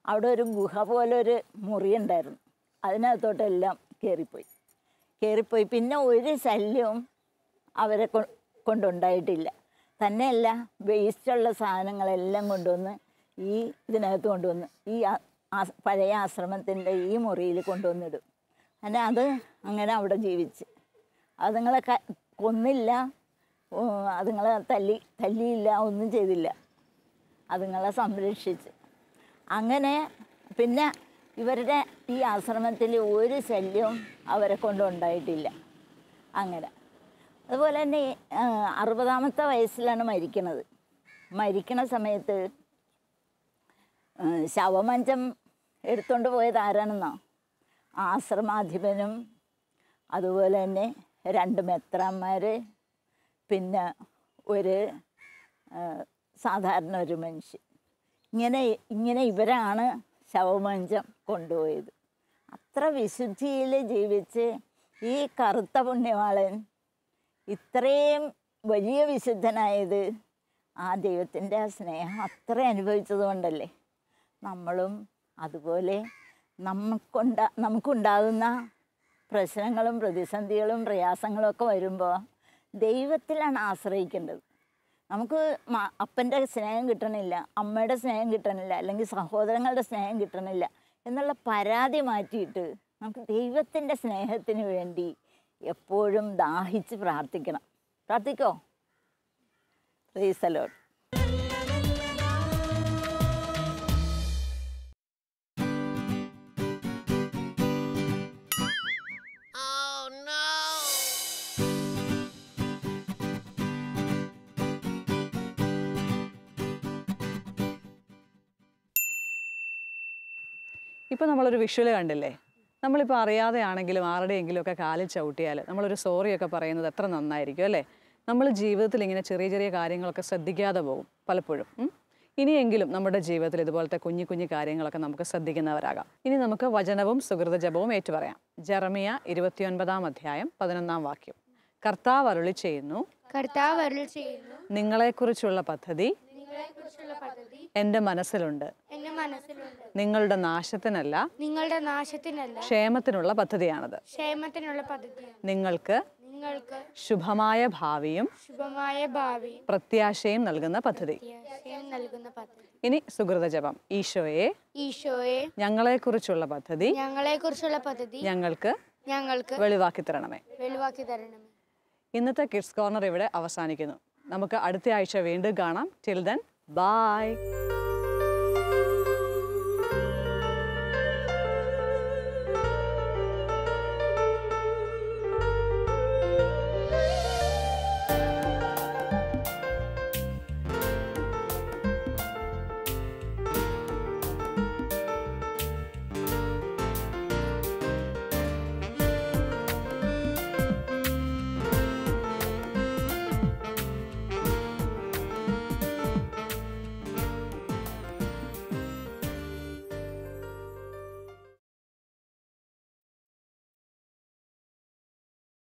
അവിടെ ഒരു ഗുഹ പോലൊരു മുറി ഉണ്ടായിരുന്നു. അതിനകത്തോട്ടെല്ലാം കയറിപ്പോയി. പിന്നെ ഒരു ശല്യവും അവരെ കൊണ്ടുണ്ടായിട്ടില്ല. തന്നെയല്ല, വേസ്റ്റുള്ള സാധനങ്ങളെല്ലാം കൊണ്ടുവന്ന് ഈ ഇതിനകത്ത് കൊണ്ടുവന്ന് ഈ പഴയ ആശ്രമത്തിൻ്റെ ഈ മുറിയിൽ കൊണ്ടുവന്നിടും. അങ്ങനെ അവിടെ ജീവിച്ച് അതുങ്ങളെ കൊന്നില്ല, അതുങ്ങളെ തല്ലിയില്ല, ഒന്നും ചെയ്തില്ല. അതുങ്ങളെ സംരക്ഷിച്ച് അങ്ങനെ പിന്നെ ഇവരുടെ ഈ ആശ്രമത്തിൽ ഒരു ശല്യവും അവരെ കൊണ്ടുണ്ടായിട്ടില്ല. അങ്ങനെ അതുപോലെ തന്നെ 60ാമത്തെ വയസ്സിലാണ് മരിക്കണത്. മരിക്കണ സമയത്ത് ശവമഞ്ചം എടുത്തുകൊണ്ട് പോയത് ആരാണെന്നോ? ആശ്രമാധിപനും അതുപോലെ തന്നെ 2 മെത്രാന്മാർ, പിന്നെ ഒരു സാധാരണ ഒരു മനുഷ്യൻ. ഇങ്ങനെ ഇവരാണ് ശവമഞ്ചം കൊണ്ടുപോയത്. അത്ര വിശുദ്ധിയിൽ ജീവിച്ച് ഈ കറുത്ത പുണ്യവാളൻ ഇത്രയും വലിയ വിശുദ്ധനായത് ആ ദൈവത്തിൻ്റെ ആ സ്നേഹം അത്ര അനുഭവിച്ചത് കൊണ്ടല്ലേ. നമ്മളും അതുപോലെ നമുക്കുണ്ടാകുന്ന പ്രശ്നങ്ങളും പ്രതിസന്ധികളും പ്രയാസങ്ങളും ഒക്കെ വരുമ്പോൾ ദൈവത്തിലാണ് ആശ്രയിക്കേണ്ടത്. നമുക്ക് അപ്പൻ്റെ സ്നേഹം കിട്ടണില്ല, അമ്മയുടെ സ്നേഹം കിട്ടണില്ല, അല്ലെങ്കിൽ സഹോദരങ്ങളുടെ സ്നേഹം കിട്ടണില്ല എന്നുള്ള പരാതി മാറ്റിയിട്ട് നമുക്ക് ദൈവത്തിൻ്റെ സ്നേഹത്തിന് വേണ്ടി എപ്പോഴും ദാഹിച്ച് പ്രാർത്ഥിക്കണം. പ്രാർത്ഥിക്കോ? Praise the Lord. ഇപ്പോൾ നമ്മളൊരു വിഷ്വൽ കണ്ടില്ലേ? നമ്മളിപ്പോൾ അറിയാതെ ആണെങ്കിലും ആരുടെയെങ്കിലും ഒക്കെ കാലിൽ ചവിട്ടിയാൽ നമ്മളൊരു സോറിയൊക്കെ പറയുന്നത് എത്ര നന്നായിരിക്കും അല്ലേ? നമ്മൾ ജീവിതത്തിൽ ഇങ്ങനെ ചെറിയ ചെറിയ കാര്യങ്ങളൊക്കെ ശ്രദ്ധിക്കാതെ പോകും പലപ്പോഴും. ഇനിയെങ്കിലും നമ്മുടെ ജീവിതത്തിൽ ഇതുപോലത്തെ കുഞ്ഞു കുഞ്ഞു കാര്യങ്ങളൊക്കെ നമുക്ക് ശ്രദ്ധിക്കുന്നവരാകാം. ഇനി നമുക്ക് വചനവും സുഹൃത ജപവും ഏറ്റുപറയാം. ജെറമിയ 29-ാം അധ്യായം 11-ാം വാക്യം. കർത്താവ് അരുളി ചെയ്യുന്നു, നിങ്ങളെക്കുറിച്ചുള്ള പദ്ധതി എൻ്റെ മനസ്സിലുണ്ട്, നിങ്ങളുടെ നാശത്തിനല്ല ക്ഷേമത്തിനുള്ള പദ്ധതിയാണത്. നിങ്ങൾക്ക് ശുഭമായ ഭാവിയും പ്രത്യാശയും നൽകുന്ന പദ്ധതി. ഇനി സുഹൃത ജപം. ഈശോയെ ഞങ്ങളെക്കുറിച്ചുള്ള പദ്ധതി ഞങ്ങൾക്ക് വെളിവാക്കി തരണമേ. ഇന്നത്തെ കിഡ്സ് കോർണർ ഇവിടെ അവസാനിക്കുന്നു. നമുക്ക് അടുത്ത ആഴ്ച വീണ്ടും കാണാം. Till then bye.